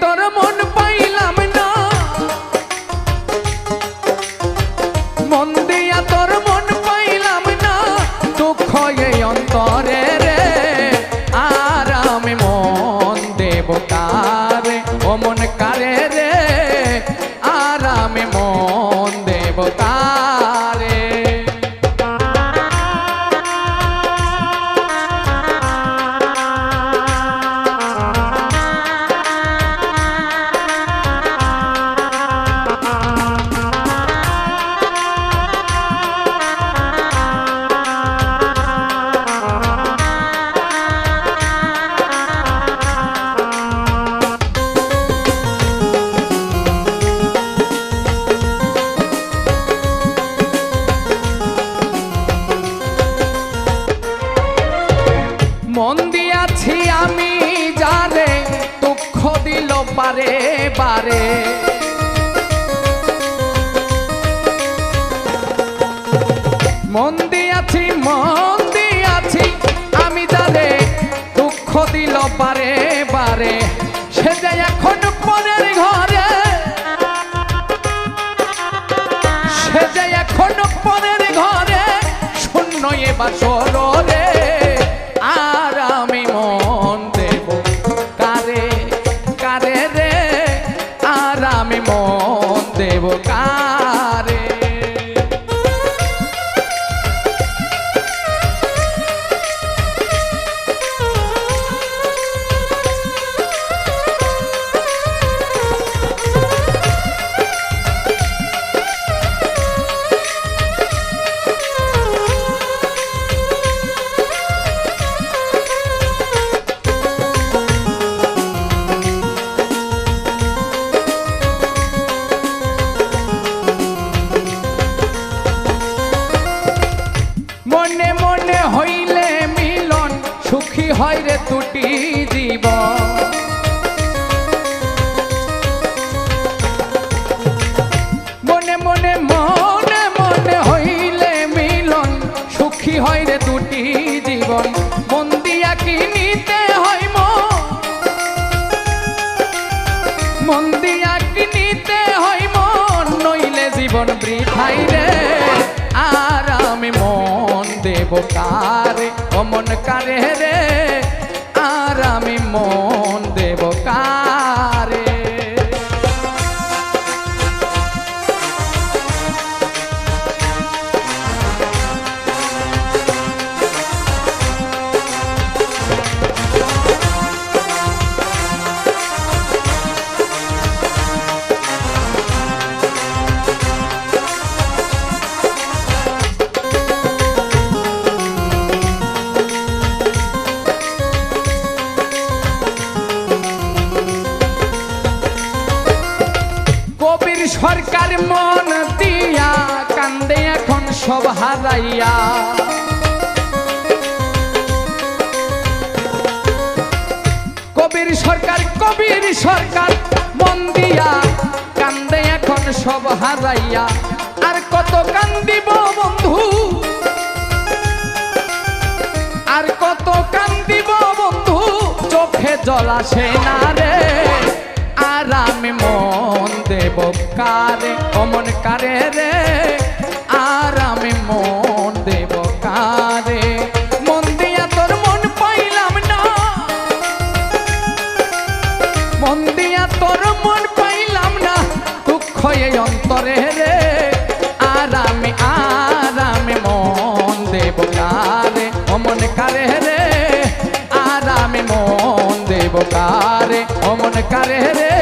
তোর মন পাইলাম না, মন দিয়া তোর মন পাইলাম না, দুঃখ এই অন্তরে রে। আর আমি মন দেব কারে, ও মন কারে রে, আর আমি মন দেব কারে। মন দিয়াছি আমি যারে, দুঃখ দিল বারে বারে। মন দিয়াছি আমি যারে, দুঃখ দিল বারে বারে। সে যে এখন পরের ঘরে, সে যে এখন পরের ঘরে, শূন্য এ বাসর রে। আর আমি মন দেব কারে, কারে রে, আর আমি মন দেব কারে। মনে মনে হইলে মিলন, সুখী হয় রে দুটি জীবন। মনে মনে মনে মনে হইলে মিলন, সুখী হয় রে দুটি জীবন। মন দিয়া কি নিতে হয় মন দিয়া কি নিতে হয় মন, নইলে জীবন বৃথাই রে। আর আমি মন দেব কারে, ও মন কারে রে, আর আমি মন দেব কারে। সরকার মন দিয়া কান্দে এখন সব হারাইয়া। কবির সরকার মন দিয়া কান্দে এখন সব হারাইয়া। আর কত কান্দিব বন্ধু, আর কত কান্দিব বন্ধু, চোখে জল আসে না রে। আর আমি মন দেব কারে, ও মন কারে রে, আর আমি মন দেব কারে। মন দিয়া তোর মন পাইলাম না, মন দিয়া তোর মন পাইলাম না, দুঃখ এই অন্তরে রে। আর আমি মন দেব কারে, ও মন কারে রে, আর আমি মন দেব কারে, ও মন কারে রে।